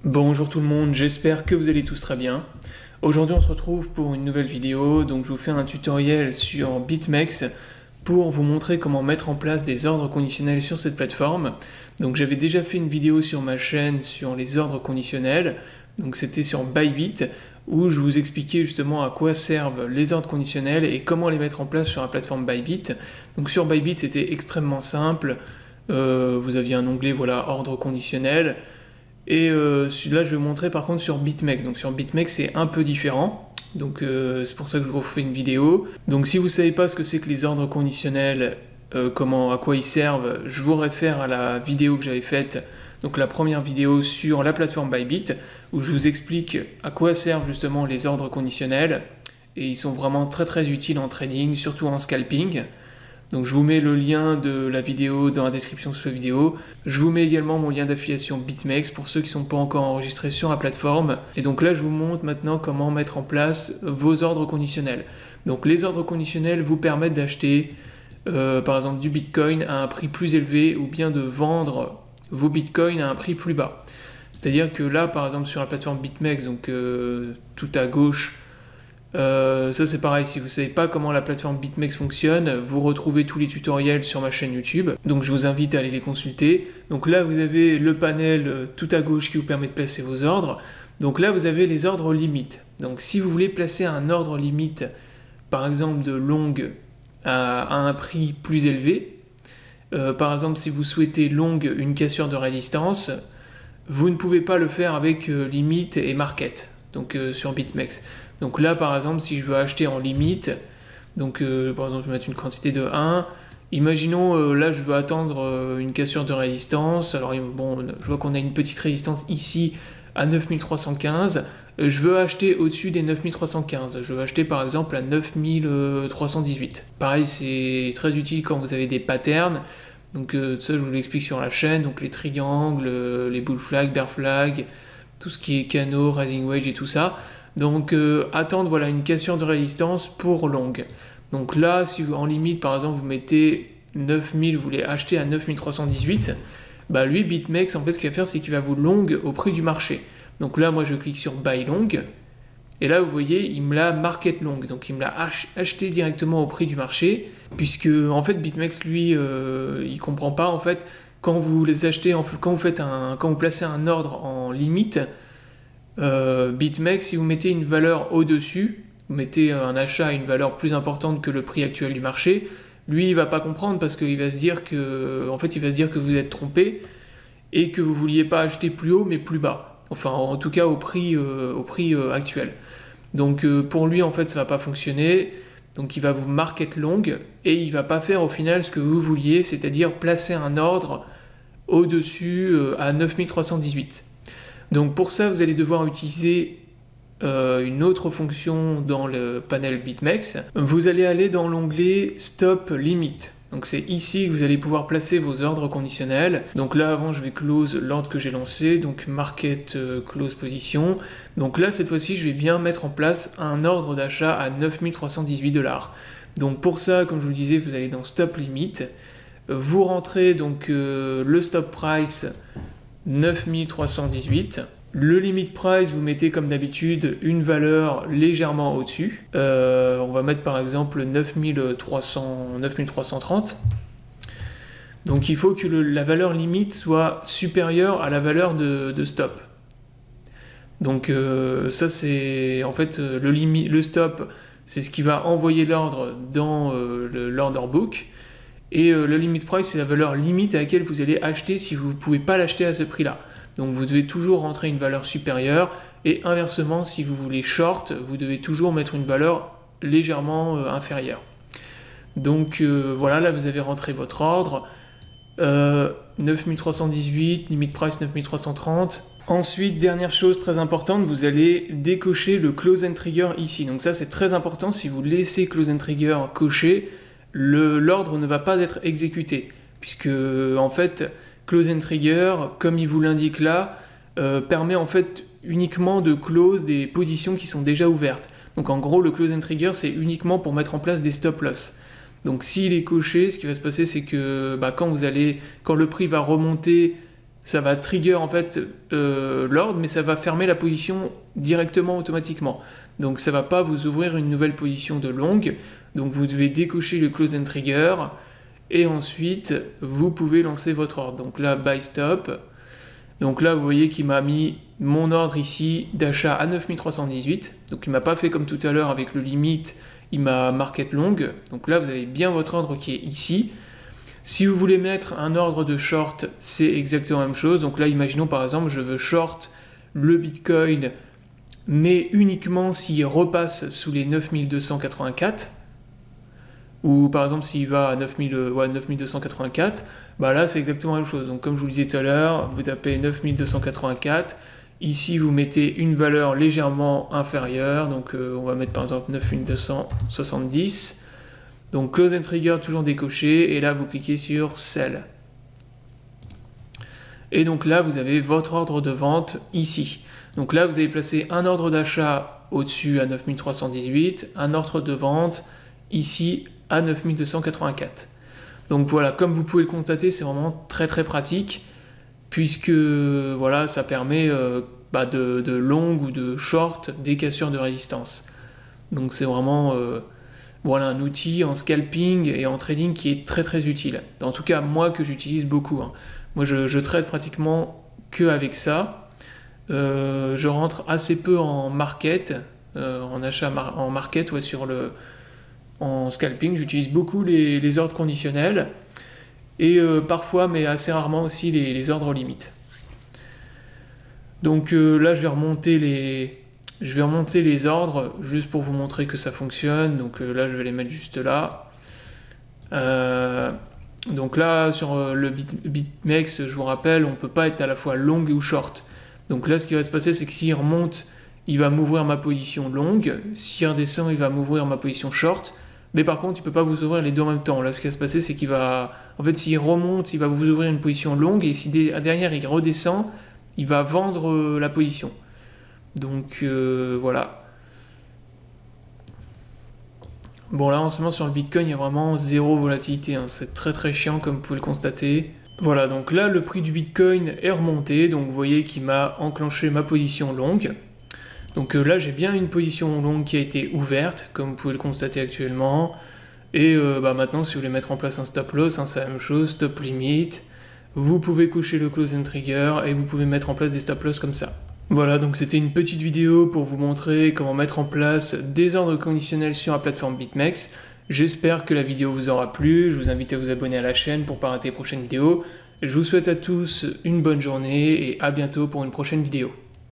Bonjour tout le monde, j'espère que vous allez tous très bien. Aujourd'hui on se retrouve pour une nouvelle vidéo, donc je vous fais un tutoriel sur BitMEX pour vous montrer comment mettre en place des ordres conditionnels sur cette plateforme. Donc j'avais déjà fait une vidéo sur ma chaîne sur les ordres conditionnels, donc c'était sur Bybit, où je vous expliquais justement à quoi servent les ordres conditionnels et comment les mettre en place sur la plateforme Bybit. Donc sur Bybit c'était extrêmement simple, vous aviez un onglet voilà ordre conditionnel. Et là, je vais vous montrer par contre sur BitMEX. Donc sur BitMEX, c'est un peu différent. Donc c'est pour ça que je vous refais une vidéo. Donc si vous ne savez pas ce que c'est que les ordres conditionnels, à quoi ils servent, je vous réfère à la vidéo que j'avais faite, donc la première vidéo sur la plateforme Bybit, où je vous explique à quoi servent justement les ordres conditionnels. Et ils sont vraiment très très utiles en trading, surtout en scalping. Donc je vous mets le lien de la vidéo dans la description de cette vidéo. Je vous mets également mon lien d'affiliation BitMEX pour ceux qui ne sont pas encore enregistrés sur la plateforme. Et donc là je vous montre maintenant comment mettre en place vos ordres conditionnels. Donc les ordres conditionnels vous permettent d'acheter par exemple du Bitcoin à un prix plus élevé ou bien de vendre vos Bitcoins à un prix plus bas. C'est-à-dire que là par exemple sur la plateforme BitMEX, donc tout à gauche, ça c'est pareil, si vous ne savez pas comment la plateforme BitMEX fonctionne, vous retrouvez tous les tutoriels sur ma chaîne YouTube, donc je vous invite à aller les consulter. Donc là vous avez le panel tout à gauche qui vous permet de placer vos ordres. Donc là vous avez les ordres limites. Donc si vous voulez placer un ordre limite, par exemple de long à un prix plus élevé, par exemple si vous souhaitez long une cassure de résistance, vous ne pouvez pas le faire avec limite et market, donc sur BitMEX. Donc là par exemple si je veux acheter en limite, donc par exemple je vais mettre une quantité de 1, imaginons là je veux attendre une cassure de résistance, alors bon je vois qu'on a une petite résistance ici à 9315, je veux acheter au-dessus des 9315, je veux acheter par exemple à 9318. Pareil c'est très utile quand vous avez des patterns, donc ça je vous l'explique sur la chaîne, donc les triangles, les bull flag, bear flag, tout ce qui est canaux, rising wedge et tout ça. Donc attendre voilà, une cassure de résistance pour long. Donc là, si vous, en limite, par exemple, vous mettez 9000, vous voulez acheter à 9318, bah lui, BitMEX, en fait, ce qu'il va faire, c'est qu'il va vous long au prix du marché. Donc là, moi, je clique sur Buy Long, et là, vous voyez, il me l'a market long, donc il me l'a acheté directement au prix du marché, puisque, en fait, BitMEX, lui, il comprend pas, en fait, quand vous les achetez, quand vous placez un ordre en limite, BitMEX, si vous mettez une valeur au-dessus, vous mettez un achat à une valeur plus importante que le prix actuel du marché, lui il va pas comprendre parce qu'il va se dire que, en fait, il va se dire que vous êtes trompé et que vous vouliez pas acheter plus haut mais plus bas. Enfin, en tout cas au prix actuel. Donc pour lui en fait ça va pas fonctionner. Donc il va vous market long et il va pas faire au final ce que vous vouliez, c'est-à-dire placer un ordre au-dessus à 9318. Donc pour ça, vous allez devoir utiliser une autre fonction dans le panel BitMEX. Vous allez aller dans l'onglet Stop Limit. Donc c'est ici que vous allez pouvoir placer vos ordres conditionnels. Donc là, avant, je vais close l'ordre que j'ai lancé, donc Market Close Position. Donc là, cette fois-ci, je vais bien mettre en place un ordre d'achat à 9318 $. Donc pour ça, comme je vous le disais, vous allez dans Stop Limit. Vous rentrez donc le Stop Price 9318. Le limit price, vous mettez comme d'habitude une valeur légèrement au-dessus. On va mettre par exemple 9330. Donc il faut que la valeur limite soit supérieure à la valeur de stop. Donc ça c'est en fait le stop, c'est ce qui va envoyer l'ordre dans l'order book. Et le limit price, c'est la valeur limite à laquelle vous allez acheter si vous ne pouvez pas l'acheter à ce prix-là. Donc vous devez toujours rentrer une valeur supérieure, et inversement, si vous voulez short, vous devez toujours mettre une valeur légèrement inférieure. Donc voilà, là vous avez rentré votre ordre, 9318, limit price 9330. Ensuite, dernière chose très importante, vous allez décocher le close and trigger ici. Donc ça c'est très important, si vous laissez close and trigger coché, l'ordre ne va pas être exécuté, puisque en fait close and trigger, comme il vous l'indique là, permet en fait uniquement de close des positions qui sont déjà ouvertes. Donc en gros le close and trigger c'est uniquement pour mettre en place des stop loss. Donc s'il est coché, ce qui va se passer c'est que quand le prix va remonter ça va trigger en fait l'ordre, mais ça va fermer la position directement automatiquement. Donc ça va pas vous ouvrir une nouvelle position de longue. Donc vous devez décocher le close and trigger et ensuite vous pouvez lancer votre ordre. Donc là, buy stop. Donc là, vous voyez qu'il m'a mis mon ordre ici d'achat à 9318. Donc il m'a pas fait comme tout à l'heure avec le limite, il m'a market long. Donc là, vous avez bien votre ordre qui est ici. Si vous voulez mettre un ordre de short, c'est exactement la même chose. Donc là, imaginons par exemple, je veux short le Bitcoin, mais uniquement s'il repasse sous les 9284. Ou par exemple, s'il va à 9284, bah là, c'est exactement la même chose. Donc comme je vous le disais tout à l'heure, vous tapez 9284. Ici, vous mettez une valeur légèrement inférieure. Donc on va mettre par exemple 9270. Donc close and trigger toujours décoché et là vous cliquez sur sell. Et donc là vous avez votre ordre de vente ici. Donc là vous avez placé un ordre d'achat au-dessus à 9318, un ordre de vente ici à 9284. Donc voilà, comme vous pouvez le constater, c'est vraiment très pratique puisque voilà, ça permet de long ou de short des cassures de résistance. Donc c'est vraiment voilà un outil en scalping et en trading qui est très utile. En tout cas, moi que j'utilise beaucoup. Moi, je trade pratiquement que avec ça. Je rentre assez peu en market, en achat en market, ouais, en scalping. J'utilise beaucoup les ordres conditionnels et parfois, mais assez rarement aussi, les ordres limites. Donc là, je vais remonter les ordres juste pour vous montrer que ça fonctionne. Donc là, je vais les mettre juste là. Donc là, sur le BitMEX, je vous rappelle, on ne peut pas être à la fois long ou short. Donc là, ce qui va se passer, c'est que s'il remonte, il va m'ouvrir ma position longue. S'il redescend, il va m'ouvrir ma position short. Mais par contre, il ne peut pas vous ouvrir les deux en même temps. Là, ce qui va se passer, c'est qu'il va... En fait, s'il remonte, il va vous ouvrir une position longue. Et si derrière, il redescend, il va vendre la position. Donc voilà. Bon là en ce moment sur le Bitcoin il y a vraiment zéro volatilité, c'est très chiant comme vous pouvez le constater. Voilà, donc là le prix du Bitcoin est remonté, donc vous voyez qu'il m'a enclenché ma position longue. Donc là j'ai bien une position longue qui a été ouverte, comme vous pouvez le constater actuellement. Et maintenant si vous voulez mettre en place un stop loss, c'est la même chose, stop limit. Vous pouvez cocher le close and trigger et vous pouvez mettre en place des stop loss comme ça. Voilà, donc c'était une petite vidéo pour vous montrer comment mettre en place des ordres conditionnels sur la plateforme BitMEX. J'espère que la vidéo vous aura plu, je vous invite à vous abonner à la chaîne pour ne pas rater les prochaines vidéos. Je vous souhaite à tous une bonne journée et à bientôt pour une prochaine vidéo.